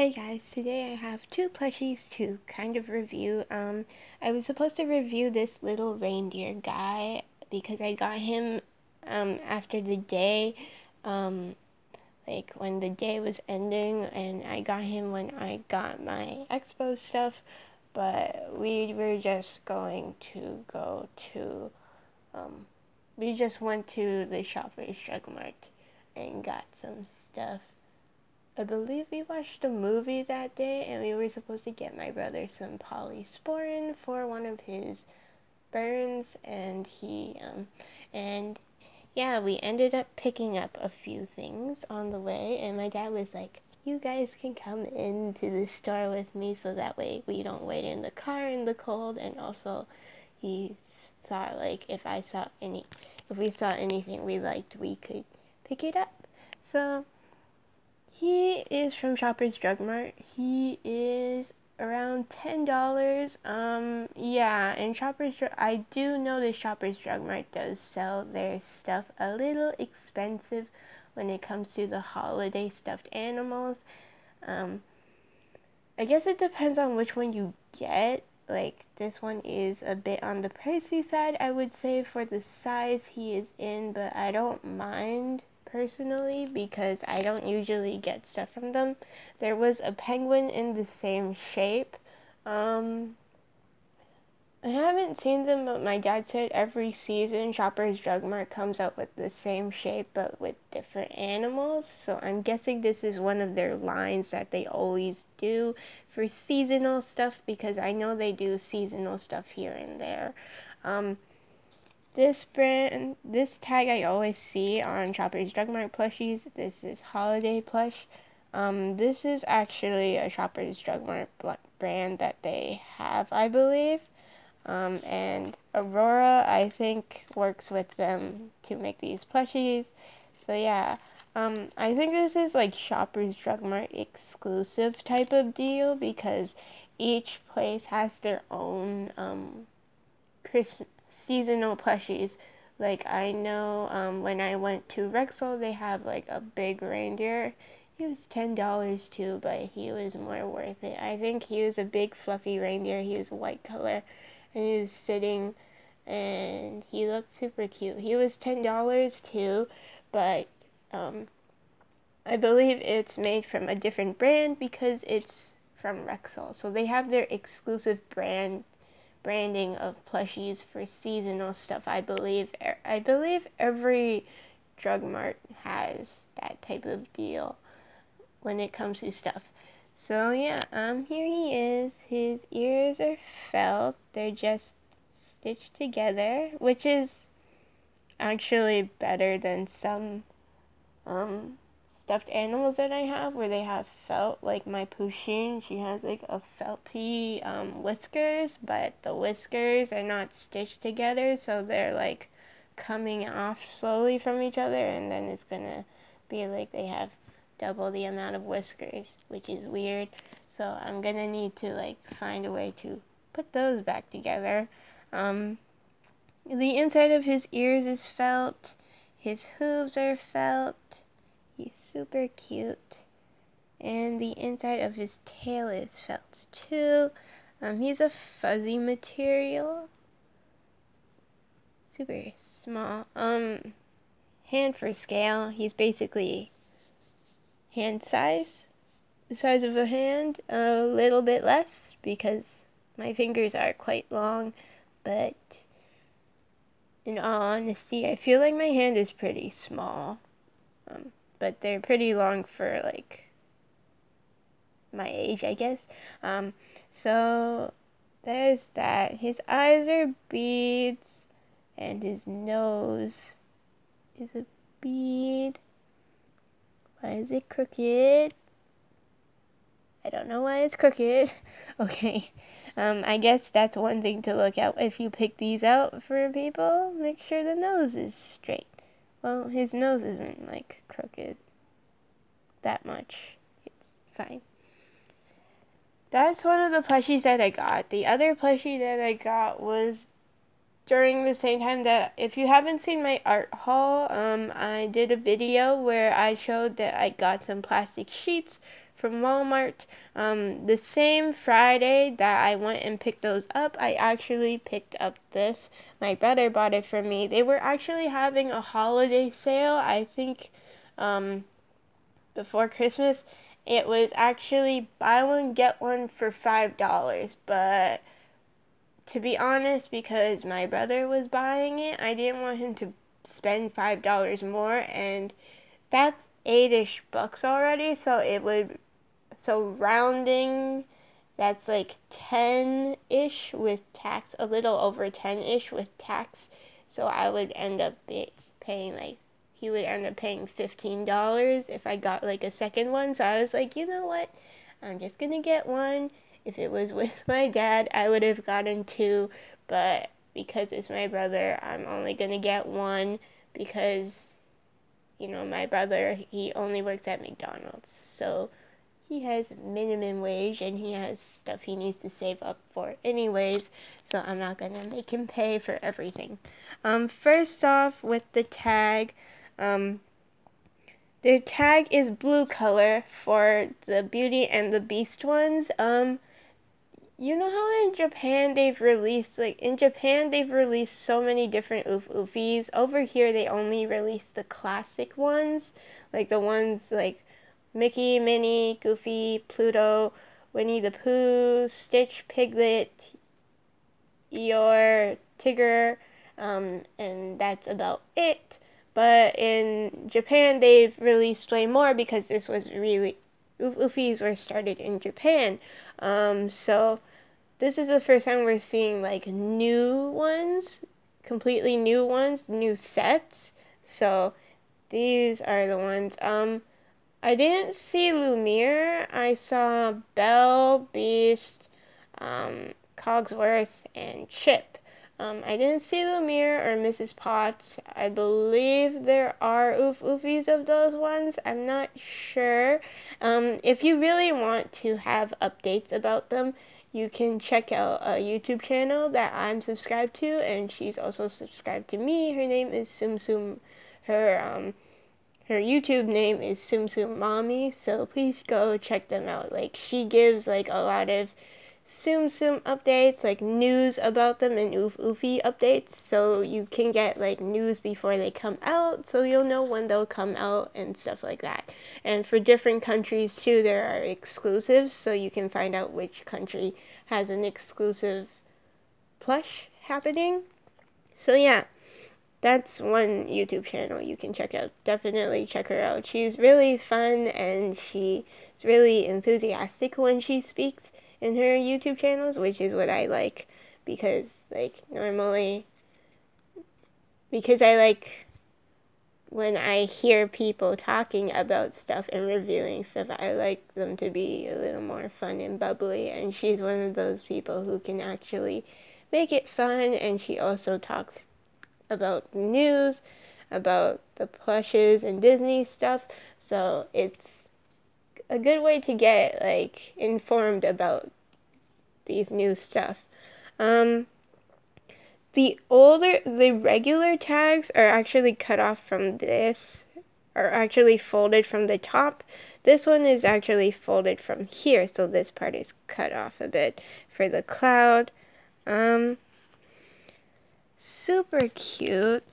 Hey guys, today I have two plushies to kind of review. I was supposed to review this little reindeer guy because I got him after the day, like when the day was ending, and I got him when I got my expo stuff, but we were just going to go to, we just went to the Shoppers Drug Mart and got some stuff. I believe we watched a movie that day, and we were supposed to get my brother some polysporin for one of his burns, and and yeah, we ended up picking up a few things on the way, and my dad was like, you guys can come into the store with me so that way we don't wait in the car in the cold, and also he thought like if we saw anything we liked, we could pick it up. So he is from Shoppers Drug Mart. He is around $10. Yeah, and I do know the Shoppers Drug Mart does sell their stuff a little expensive when it comes to the holiday stuffed animals. I guess it depends on which one you get. Like, this one is a bit on the pricey side, I would say, for the size he is in, but I don't mind personally because I don't usually get stuff from them. There was a penguin in the same shape. I haven't seen them, but my dad said every season Shoppers Drug Mart comes out with the same shape but with different animals. So I'm guessing this is one of their lines that they always do for seasonal stuff because I know they do seasonal stuff here and there. This tag I always see on Shoppers Drug Mart plushies. This is holiday plush. This is actually a Shoppers Drug Mart brand that they have, I believe. And Aurora, I think, works with them to make these plushies. So yeah, I think this is like Shoppers Drug Mart exclusive type of deal because each place has their own Christmas seasonal plushies. Like I know when I went to Rexall, they have like a big reindeer. He was $10 too, but he was more worth it. I think he was a big fluffy reindeer. He was white color, and he was sitting, and he looked super cute. He was $10 too, but I believe it's made from a different brand because it's from Rexall. So they have their exclusive branding of plushies for seasonal stuff. I believe every drug mart has that type of deal when it comes to stuff. So yeah, here he is. His ears are felt. They're just stitched together, which is actually better than some stuffed animals that I have where they have felt, like my Pusheen. She has like a felty whiskers, but the whiskers are not stitched together, so they're like coming off slowly from each other, and then it's gonna be like they have double the amount of whiskers, which is weird. So I'm gonna need to like find a way to put those back together. The inside of his ears is felt. His hooves are felt. He's super cute. And the inside of his tail is felt too. He's a fuzzy material. Super small. Hand for scale. He's basically hand size. The size of a hand. A little bit less because my fingers are quite long. But in all honesty, I feel like my hand is pretty small. But they're pretty long for like my age, I guess. So there's that. His eyes are beads, and his nose is a bead. Why is it crooked? I don't know why it's crooked. Okay. I guess that's one thing to look at if you pick these out for people. Make sure the nose is straight. Well, his nose isn't like crooked that much. It's fine. That's one of the plushies that I got. The other plushie that I got was during the same time that, if you haven't seen my art haul, I did a video where I showed that I got some plastic sheets from Walmart. The same Friday that I went and picked those up, I actually picked up this. My brother bought it for me. They were actually having a holiday sale, I think, before Christmas. It was actually buy one, get one for $5, but to be honest, because my brother was buying it, I didn't want him to spend $5 more, and that's 8-ish bucks already, so rounding, that's like 10-ish with tax, a little over 10-ish with tax, so I would end up paying like, he would end up paying $15 if I got like a second one, so I was like, you know what, I'm just gonna get one. If it was with my dad, I would have gotten two, but because it's my brother, I'm only gonna get one because, you know, my brother, he only works at McDonald's, so he has minimum wage and he has stuff he needs to save up for anyways, so I'm not gonna make him pay for everything. First off, with the tag, their tag is blue color for the Beauty and the Beast ones. You know how in Japan they've released so many different Ufufys. Over here they only release the classic ones, like the ones like Mickey, Minnie, Goofy, Pluto, Winnie the Pooh, Stitch, Piglet, Eeyore, Tigger, and that's about it. But in Japan they've released way more because this was really, Ufufys were started in Japan. So this is the first time we're seeing like new ones, completely new ones, new sets. So these are the ones. I didn't see Lumiere. I saw Belle, Beast, Cogsworth, and Chip. I didn't see Lumiere or Mrs. Potts. I believe there are Ufufys of those ones. I'm not sure. If you really want to have updates about them, you can check out a YouTube channel that I'm subscribed to, and she's also subscribed to me. Her name is Sum Sum. Her YouTube name is Sum Sum Mommy, so please go check them out. Like, she gives like a lot of Tsum Tsum updates, like news about them, and Ufufy updates, so you can get like news before they come out, so you'll know when they'll come out and stuff like that. And for different countries too, there are exclusives, so you can find out which country has an exclusive plush happening. So yeah, that's one YouTube channel you can check out. Definitely check her out. She's really fun and she's really enthusiastic when she speaks in her YouTube channels, which is what I like, because like normally, because I like when I hear people talking about stuff and reviewing stuff, I like them to be a little more fun and bubbly, and she's one of those people who can actually make it fun, and she also talks about news, about the plushes and Disney stuff, so it's a good way to get like informed about these new stuff. The regular tags are actually cut off from this, are actually folded from the top. This one is actually folded from here, so this part is cut off a bit for the cloud. Super cute.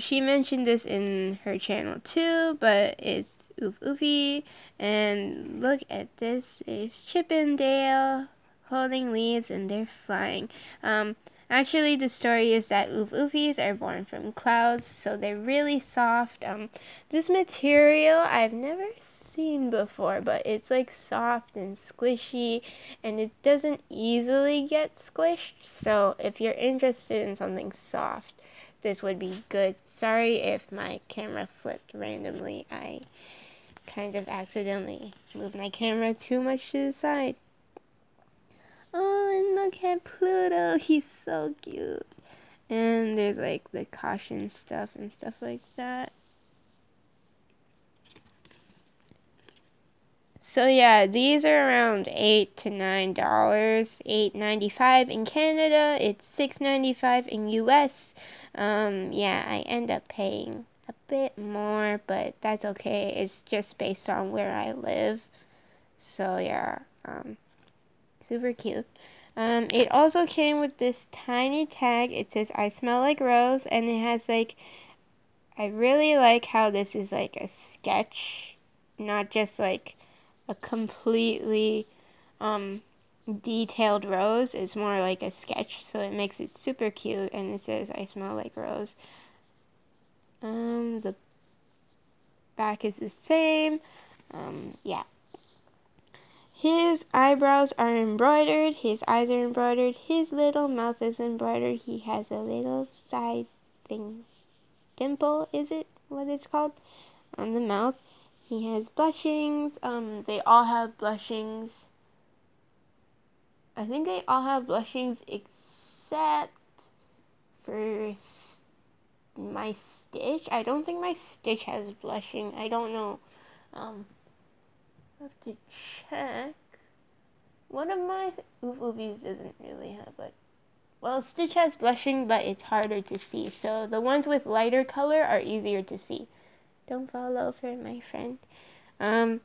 She mentioned this in her channel too, but it's Ufufy, and look at this. It's Chip and Dale holding leaves and they're flying. Actually, the story is that Ufufys are born from clouds, so they're really soft. This material I've never seen before, but it's like soft and squishy, and it doesn't easily get squished, so if you're interested in something soft, this would be good. Sorry if my camera flipped randomly. I kind of accidentally moved my camera too much to the side. Oh, and look at Pluto. He's so cute. And there's like the caution stuff and stuff like that. So yeah, these are around $8 to $9, $8.95 in Canada. It's $6.95 in US. Yeah, I end up paying a bit more, but that's okay. It's just based on where I live. So yeah, super cute. It also came with this tiny tag. It says "I smell like rose," and it has like, I really like how this is like a sketch, not just like a completely detailed rose. It's more like a sketch, so it makes it super cute. And it says "I smell like rose." The back is the same. Yeah. His eyebrows are embroidered, his eyes are embroidered, his little mouth is embroidered. He has a little side thing, dimple, is it what it's called, on the mouth. He has blushings. They all have blushings. I think they all have blushings except for my Stitch. I don't think my Stitch has blushing. I don't know. I have to check. One of my Ufufys doesn't really have it. Well, Stitch has blushing, but it's harder to see. So the ones with lighter color are easier to see. Don't fall over, my friend. I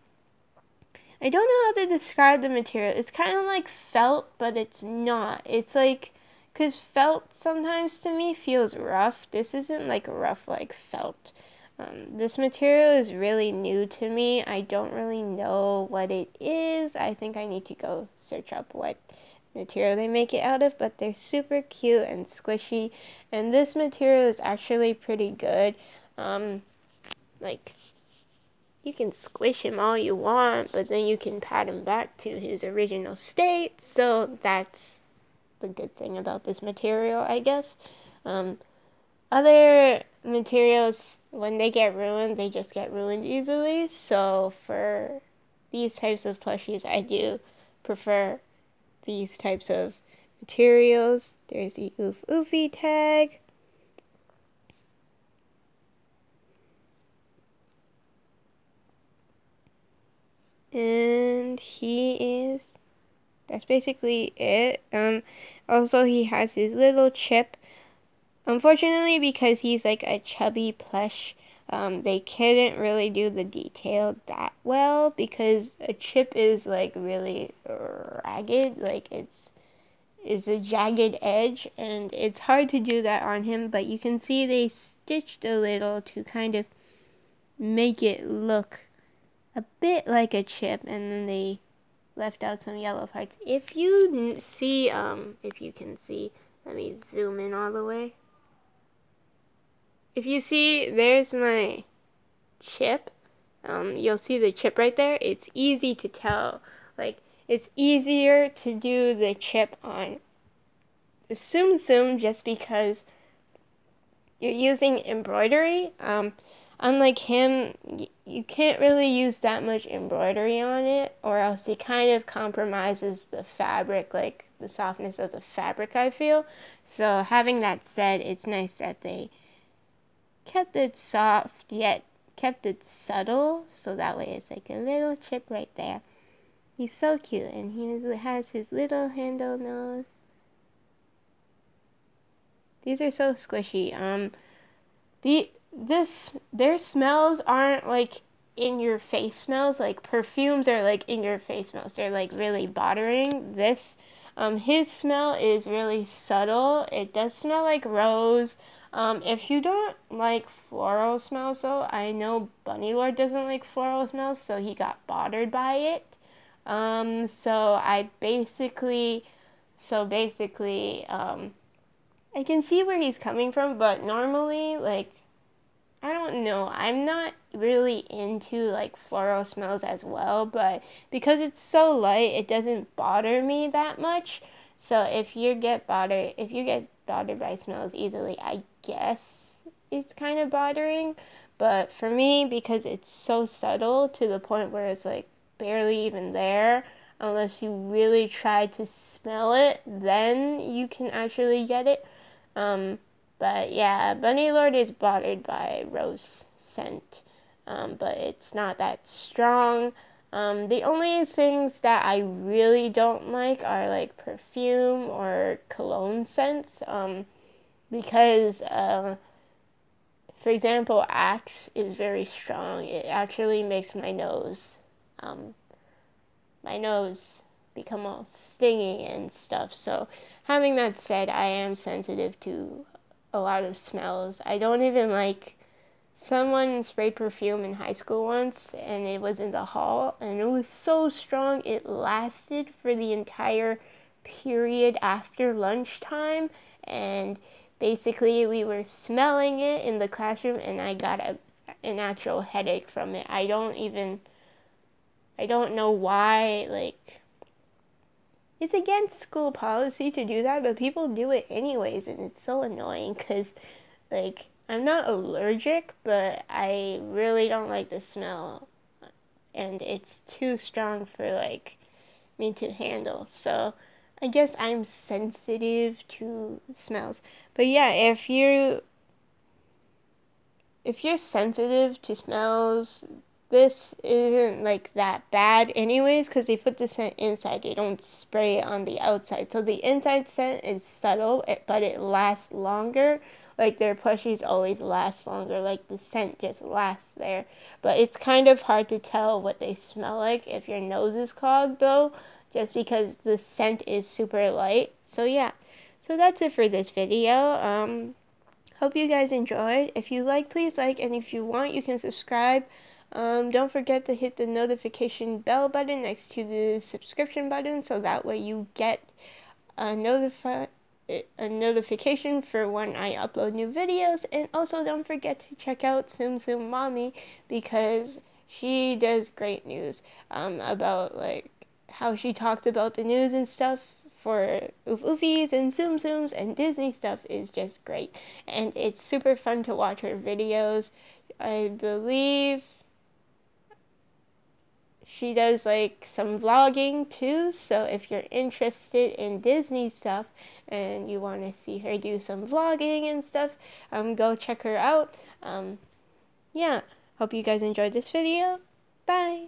don't know how to describe the material. It's kind of like felt, but it's not. It's like, because felt sometimes to me feels rough. This isn't like rough like felt. This material is really new to me. I don't really know what it is. I think I need to go search up what material they make it out of, but they're super cute and squishy. And this material is actually pretty good. Like, you can squish him all you want, but then you can pat him back to his original state. So that's the good thing about this material, I guess. Other materials, when they get ruined, they just get ruined easily. So for these types of plushies, I do prefer these types of materials. There's the Ufufy tag. And that's basically it. Also he has his little chip. Unfortunately, because he's like a chubby plush, they couldn't really do the detail that well because a chip is like really ragged, like it's a jagged edge, and it's hard to do that on him, but you can see they stitched a little to kind of make it look a bit like a chip, and then they left out some yellow parts. If you see, if you can see, let me zoom in all the way. If you see, there's my chip. You'll see the chip right there. It's easy to tell. Like, it's easier to do the chip on the Tsum Tsum just because you're using embroidery. Unlike him, you can't really use that much embroidery on it, or else it kind of compromises the fabric, like the softness of the fabric, I feel. So having that said, it's nice that they kept it soft, yet kept it subtle, so that way it's like a little chip right there. He's so cute, and he has his little handle nose. These are so squishy. Their smells aren't like in your face smells. Like perfumes are like in your face smells. They're like really bothering. His smell is really subtle. It does smell like rose. If you don't like floral smells, though, I know Bunny Lord doesn't like floral smells, so he got bothered by it. So basically, I can see where he's coming from, but normally, like, I don't know. I'm not really into like floral smells as well, but because it's so light, it doesn't bother me that much. So if you get bothered by smells easily, I guess it's kind of bothering. But for me, because it's so subtle to the point where it's like barely even there, unless you really try to smell it, then you can actually get it. But yeah, Bunny Lord is bothered by rose scent, but it's not that strong. The only things that I really don't like are like perfume or cologne scents, because, for example, Axe is very strong. It actually makes my nose my nose become all stingy and stuff. So having that said, I am sensitive to a lot of smells. I don't even like, someone sprayed perfume in high school once, and it was in the hall, and it was so strong it lasted for the entire period after lunchtime, and basically we were smelling it in the classroom, and I got an actual headache from it. I don't know why, like, it's against school policy to do that, but people do it anyways, and it's so annoying because, like, I'm not allergic, but I really don't like the smell, and it's too strong for, like, me to handle. So I guess I'm sensitive to smells. But yeah, if you're sensitive to smells, this isn't like that bad anyways, because they put the scent inside. They don't spray it on the outside. So the inside scent is subtle, but it lasts longer. Like, their plushies always last longer. Like, the scent just lasts there. But it's kind of hard to tell what they smell like if your nose is clogged, though, just because the scent is super light. So yeah. So that's it for this video. Hope you guys enjoyed. If you like, please like, and if you want, you can subscribe. Don't forget to hit the notification bell button next to the subscription button, so that way you get a notification for when I upload new videos. And also don't forget to check out Tsum Tsum Mommy, because she does great news about, like, how she talked about the news and stuff for Ufufys and Tsum Tsums and Disney stuff is just great, and it's super fun to watch her videos. I believe she does, like, some vlogging too, so if you're interested in Disney stuff and you want to see her do some vlogging and stuff, go check her out. Yeah, hope you guys enjoyed this video. Bye!